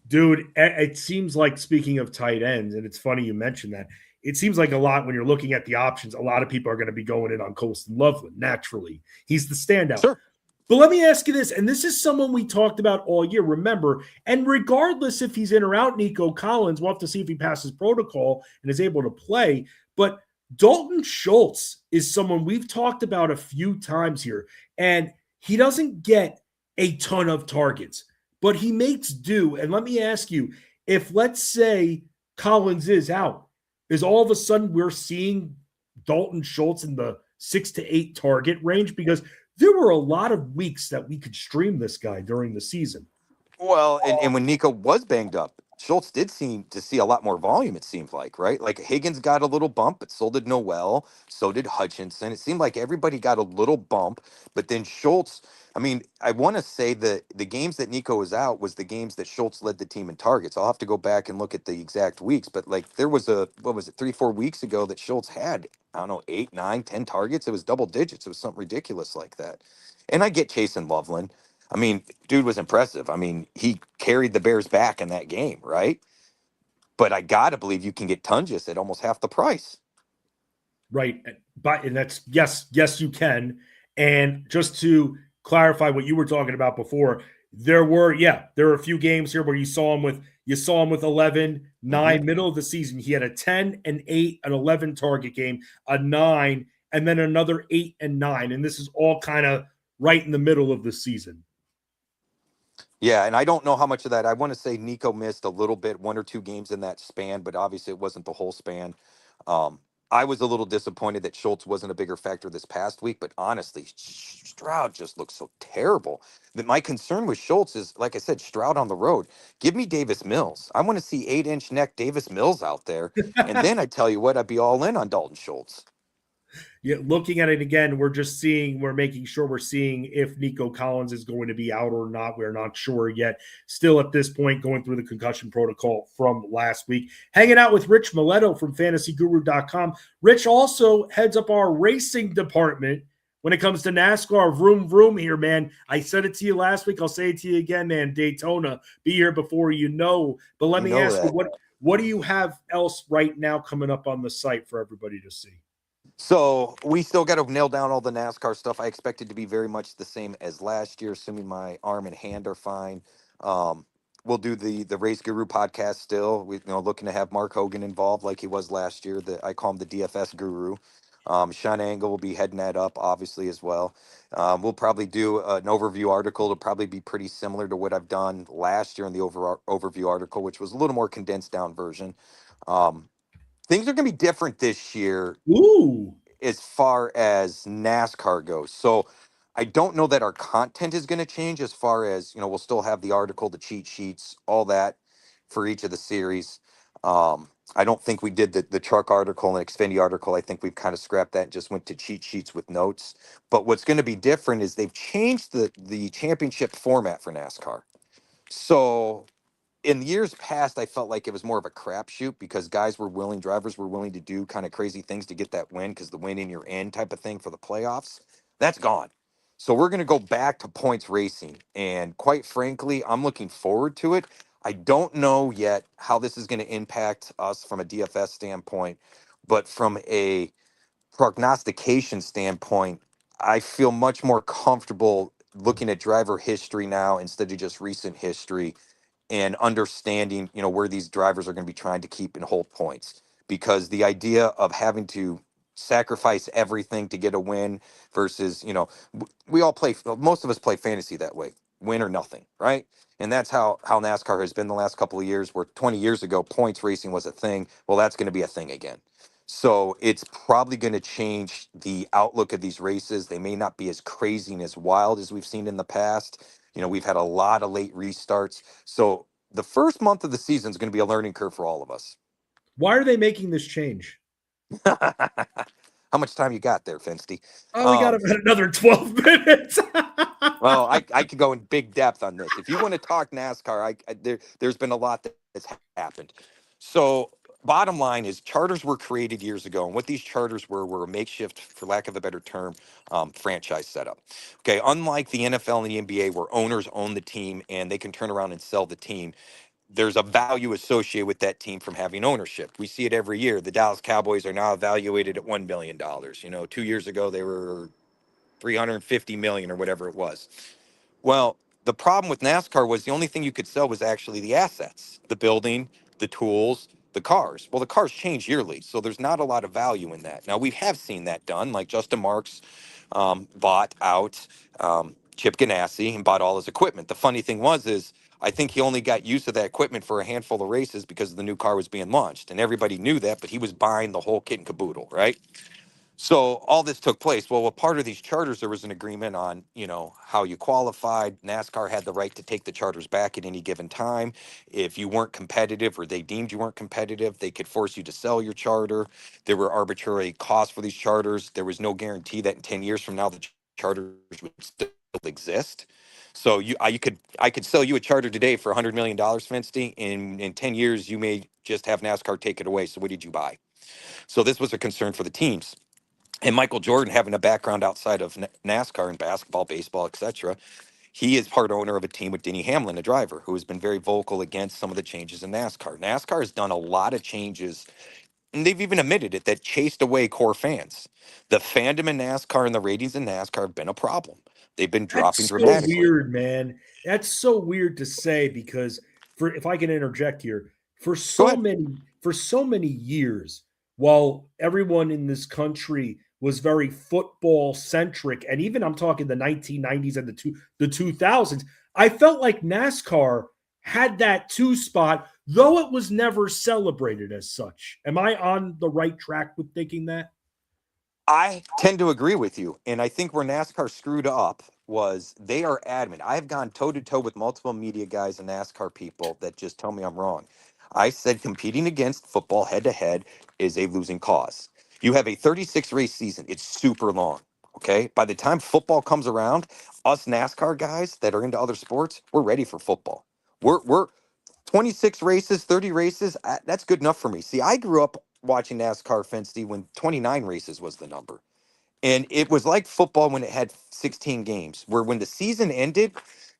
Dude, it seems like, speaking of tight ends, and it's funny you mentioned that, it seems like a lot when you're looking at the options, a lot of people are going to be going in on Colston Loveland, naturally. He's the standout. Sure. But let me ask you this, and this is someone we talked about all year, remember, and regardless if he's in or out, Nico Collins, we'll have to see if he passes protocol and is able to play, but Dalton Schultz is someone we've talked about a few times here, and he doesn't get a ton of targets, but he makes do. And let me ask you, if, let's say, Collins is out, is all of a sudden we're seeing Dalton Schultz in the 6 to 8 target range? Because there were a lot of weeks that we could stream this guy during the season. Well, and when Nico was banged up, Schultz did seem to see a lot more volume, it seemed like, right? Like Higgins got a little bump, but so did Noel, so did Hutchinson. It seemed like everybody got a little bump, but then Schultz, I mean, I want to say that the games that Nico was out was the games that Schultz led the team in targets. I'll have to go back and look at the exact weeks, but like there was what was it, 3, 4 weeks ago that Schultz had, I don't know, 8, 9, 10 targets. It was double digits. It was something ridiculous like that. And I get Chase and Loveland. I mean, dude was impressive. I mean, he carried the Bears back in that game, right? But I gotta believe you can get Tungus at almost half the price. Right. But and that's yes, you can. And just to clarify what you were talking about before, there were a few games here where you saw him with 11, Hmm. 9, middle of the season. He had a 10, an 8, an 11 target game, a 9, and then another 8 and 9. And this is all kind of right in the middle of the season. Yeah, and I don't know how much of that. I want to say Nico missed a little bit, 1 or 2 games in that span, but obviously it wasn't the whole span. Um, I was a little disappointed that Schultz wasn't a bigger factor this past week, but honestly, Stroud just looks so terrible. That my concern with Schultz is, like I said, Stroud on the road. Give me Davis Mills. I want to see 8-inch neck Davis Mills out there, and then I tell you what, I'd be all in on Dalton Schultz. Yeah, looking at it again, we're making sure we're seeing if Nico Collins is going to be out or not. We're not sure yet. Still at this point, going through the concussion protocol from last week. Hanging out with Rich Maletto from fantasyguru.com. Rich also heads up our racing department when it comes to NASCAR. Vroom, vroom here, man. I said it to you last week. I'll say it to you again, man. Daytona, be here before you know. But let You me know ask you, that. what do you have else right now coming up on the site for everybody to see? So we still got to nail down all the NASCAR stuff. I expect it to be very much the same as last year, assuming my arm and hand are fine. Um, we'll do the Race Guru podcast still. We looking to have Mark Hogan involved like he was last year. I call him the DFS Guru. Sean Angle will be heading that up, obviously as well. We'll probably do an overview article. It'll probably be pretty similar to what I've done last year in the overview article, which was a little more condensed down version. Um, Things are going to be different this year Ooh. as far as NASCAR goes. So I don't know that our content is going to change as far as, we'll still have the article, the cheat sheets, all that for each of the series. I don't think we did the truck article and Xfinity article. I think we've kind of scrapped that and just went to cheat sheets with notes. But what's going to be different is they've changed the championship format for NASCAR. So in years past, I felt like it was more of a crapshoot because drivers were willing to do kind of crazy things to get that win because the win in your end type of thing for the playoffs. That's gone. So we're going to go back to points racing. And quite frankly, I'm looking forward to it. I don't know yet how this is going to impact us from a DFS standpoint, but from a prognostication standpoint, I feel much more comfortable looking at driver history now instead of just recent history and understanding, where these drivers are going to be trying to keep and hold points. Because the idea of having to sacrifice everything to get a win versus, we all play, most of us play fantasy that way, win or nothing, right? And that's how NASCAR has been the last couple of years, where 20 years ago, points racing was a thing. Well, that's going to be a thing again. So it's probably going to change the outlook of these races. They may not be as crazy and as wild as we've seen in the past. We've had a lot of late restarts. So the first month of the season is going to be a learning curve for all of us. Why are they making this change? How much time you got there, Fensty? Oh, we got Um, about another 12 minutes. well, I could go in big depth on this. If you want to talk NASCAR, there's been a lot that has happened. So bottom line is charters were created years ago, and what these charters were a makeshift, for lack of a better term, franchise setup. Okay, unlike the NFL and the NBA, where owners own the team and they can turn around and sell the team, there's a value associated with that team from having ownership. We see it every year. The Dallas Cowboys are now evaluated at $1 billion. 2 years ago they were 350 million or whatever it was. Well, the problem with NASCAR was the only thing you could sell was actually the assets, the building, the tools, the cars. Well, the cars change yearly, so there's not a lot of value in that. Now, we have seen that done, like Justin Marks bought out Chip Ganassi and bought all his equipment. The funny thing is I think he only got use of that equipment for a handful of races because the new car was being launched, and everybody knew that, but he was buying the whole kit and caboodle, right? So all this took place. Well, a part of these charters, there was an agreement on, how you qualified. NASCAR had the right to take the charters back at any given time. If you weren't competitive or they deemed you weren't competitive, they could force you to sell your charter. There were arbitrary costs for these charters. There was no guarantee that in 10 years from now, the charters would still exist. So I could sell you a charter today for $100 million, Fensty. In 10 years, you may just have NASCAR take it away. So what did you buy? So this was a concern for the teams. And Michael Jordan, having a background outside of NASCAR and basketball, baseball, etc., he is part owner of a team with Denny Hamlin, a driver, who has been very vocal against some of the changes in NASCAR. NASCAR has done a lot of changes, and they've even admitted it, that chased away core fans. The fandom in NASCAR and the ratings in NASCAR have been a problem. They've been dropping That's so dramatically. weird, man. That's so weird to say because if I can interject here, for Go so ahead. many years, while everyone in this country was very football centric, and even I'm talking the 1990s and the 2000s, I felt like NASCAR had that two spot, though it was never celebrated as such. Am I on the right track with thinking that? I tend to agree with you. And I think where NASCAR screwed up was they are adamant. I've gone toe to toe with multiple media guys and NASCAR people that just tell me I'm wrong. I said competing against football head to head is a losing cause. You have a 36 race season, it's super long. Okay. By the time football comes around, us NASCAR guys that are into other sports, we're ready for football. We're 26 races, 30 races. That's good enough for me. See, I grew up watching NASCAR Fensty when 29 races was the number. And it was like football when it had 16 games, where when the season ended,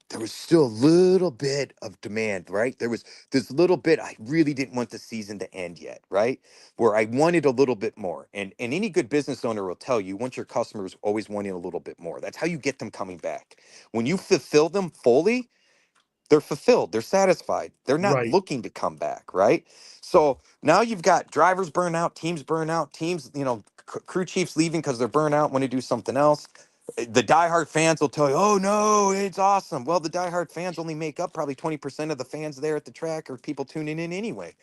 there was still a little bit of demand, right? There was this little bit, I really didn't want the season to end yet, right? Where I wanted a little bit more. And any good business owner will tell you, you want your customers always wanting a little bit more. That's how you get them coming back. When you fulfill them fully, they're fulfilled, they're satisfied, they're not Right. looking to come back, right? So now you've got drivers burn out, teams, crew chiefs leaving because they're burnt out, want to do something else. The diehard fans will tell you, oh no, it's awesome. Well, the diehard fans only make up probably 20% of the fans there at the track or people tuning in anyway.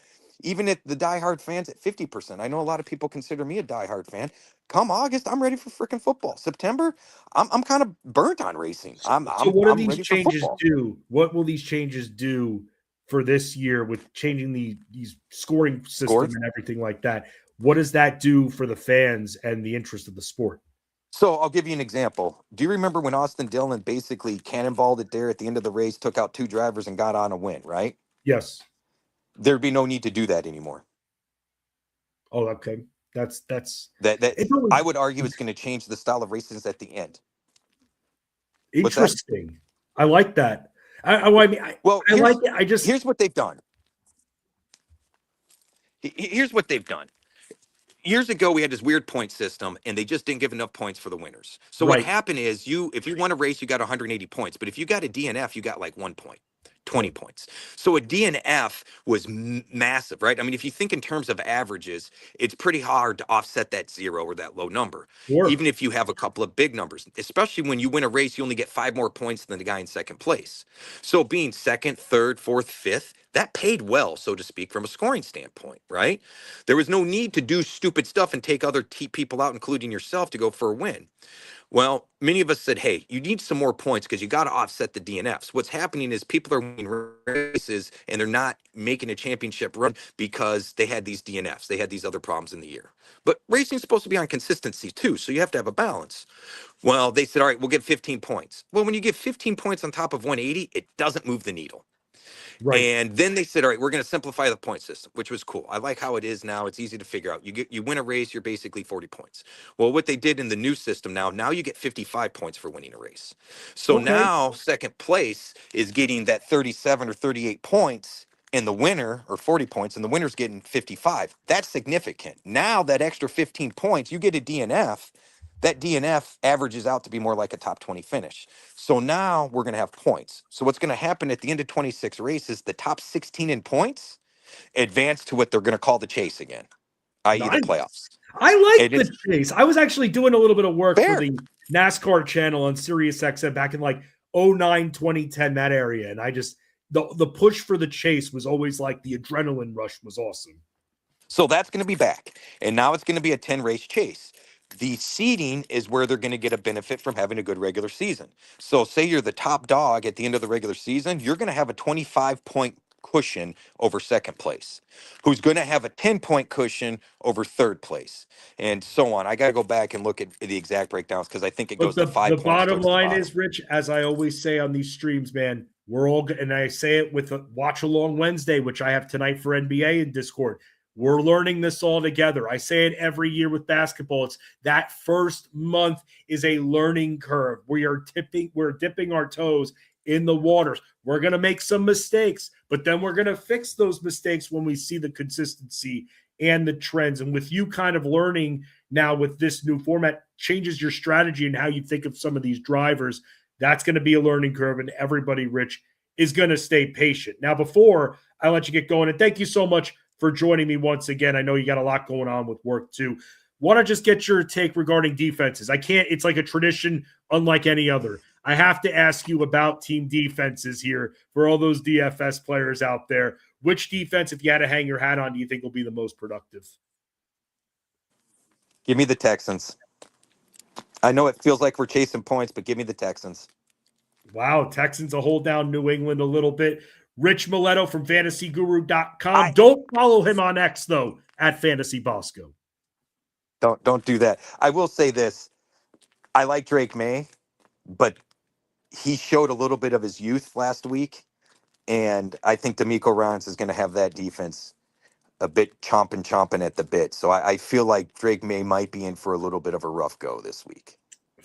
Even at the diehard fans at 50%. I know a lot of people consider me a diehard fan. Come August, I'm ready for freaking football. September, I'm kind of burnt on racing. I'm So I'm what do I'm these ready for changes football. do? What will these changes do for this year with changing these scoring system Scores. and everything like that? What does that do for the fans and the interest of the sport? So I'll give you an example. Do you remember when Austin Dillon basically cannonballed it there at the end of the race, took out two drivers and got on a win, right? Yes. There'd be no need to do that anymore. Oh, okay. That's That it's I always would argue it's going to change the style of races at the end. What's that? interesting. I like that. Well, I like it. I just here's what they've done. Here's what they've done. Years ago we had this weird point system and they just didn't give enough points for the winners. So what right, happened is if you won a race you got 180 points, but if you got a DNF you got like 1 point. 20 right. points. So a DNF was massive, right? I mean, if you think in terms of averages, it's pretty hard to offset that zero or that low number, Sure. even if you have a couple of big numbers, especially when you win a race, you only get 5 more points than the guy in second place. So being second, third, fourth, fifth, that paid well, so to speak, from a scoring standpoint, right? There was no need to do stupid stuff and take other people out, including yourself, to go for a win. Well, many of us said, hey, you need some more points because you got to offset the DNFs. What's happening is people are winning races and they're not making a championship run because they had these DNFs. They had these other problems in the year. But racing is supposed to be on consistency too, so you have to have a balance. Well, they said, all right, we'll get 15 points. Well, when you get 15 points on top of 180, it doesn't move the needle. Right. And then they said, all right, we're going to simplify the point system, which was cool. I like how it is now. It's easy to figure out. You win a race, you're basically 40 points. Well, what they did in the new system now you get 55 points for winning a race. So Okay. now second place is getting that 37 or 38 points and the winner, or 40 points, and the winner's getting 55. That's significant. Now that extra 15 points, you get a DNF. That DNF averages out to be more like a top 20 finish. So now we're going to have points. So what's going to happen at the end of 26 races, the top 16 in points advance to what they're going to call the chase again, i.e. the Nice. playoffs. I like And the it's chase. I was actually doing a little bit of work for fair. the NASCAR channel on Sirius XM back in like 09, 2010, that area. And I just the push for the chase was always like the adrenaline rush was awesome. So that's going to be back. And now it's going to be a 10 race chase. The seeding is where they're going to get a benefit from having a good regular season. So, say you're the top dog at the end of the regular season, you're going to have a 25-point cushion over second place, who's going to have a 10-point cushion over third place, and so on. I got to go back and look at the exact breakdowns because I think it But goes to 5 the points bottom towards the line bottom. is, Rich, as I always say on these streams, man, we're all, and I say it with a watch along Wednesday, which I have tonight for NBA in Discord. We're learning this all together. I say it every year with basketball. It's that first month is a learning curve. We're dipping our toes in the waters. We're going to make some mistakes, but then we're going to fix those mistakes when we see the consistency and the trends. And with you kind of learning now with this new format, changes your strategy and how you think of some of these drivers. That's going to be a learning curve, and everybody, Rich, is going to stay patient. Now, before I let you get going, and thank you so much for joining me once again. I know you got a lot going on with work too. Want to just get your take regarding defenses. It's like a tradition unlike any other. I have to ask you about team defenses here for all those DFS players out there. Which defense, if you had to hang your hat on, do you think will be the most productive? Give me the Texans. I know it feels like we're chasing points, but give me the Texans. Wow, Texans will hold down New England a little bit. Rich Maletto from fantasyguru.com. Don't follow him on X, though, at Fantasy Bosco. Don't do that. I will say this. I like Drake May, but he showed a little bit of his youth last week, and I think D'Amico Ryans is going to have that defense a bit chomping at the bit. So I feel like Drake May might be in for a little bit of a rough go this week.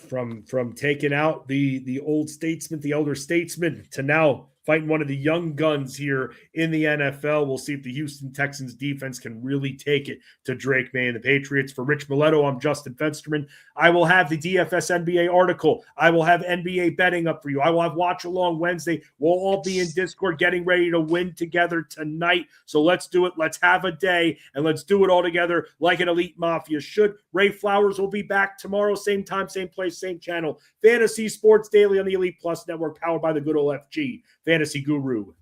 From taking out the old statesman, the elder statesman, to now fighting one of the young guns here in the NFL. We'll see if the Houston Texans defense can really take it to Drake May and the Patriots. For Rich Maletto, I'm Justin Fensterman. I will have the DFS NBA article. I will have NBA betting up for you. I will have Watch Along Wednesday. We'll all be in Discord getting ready to win together tonight. So let's do it. Let's have a day, and let's do it all together like an elite mafia should. Ray Flowers will be back tomorrow, same time, same place, same channel. Fantasy Sports Daily on the Elite Plus Network, powered by the good old FG. Fantasy Guru.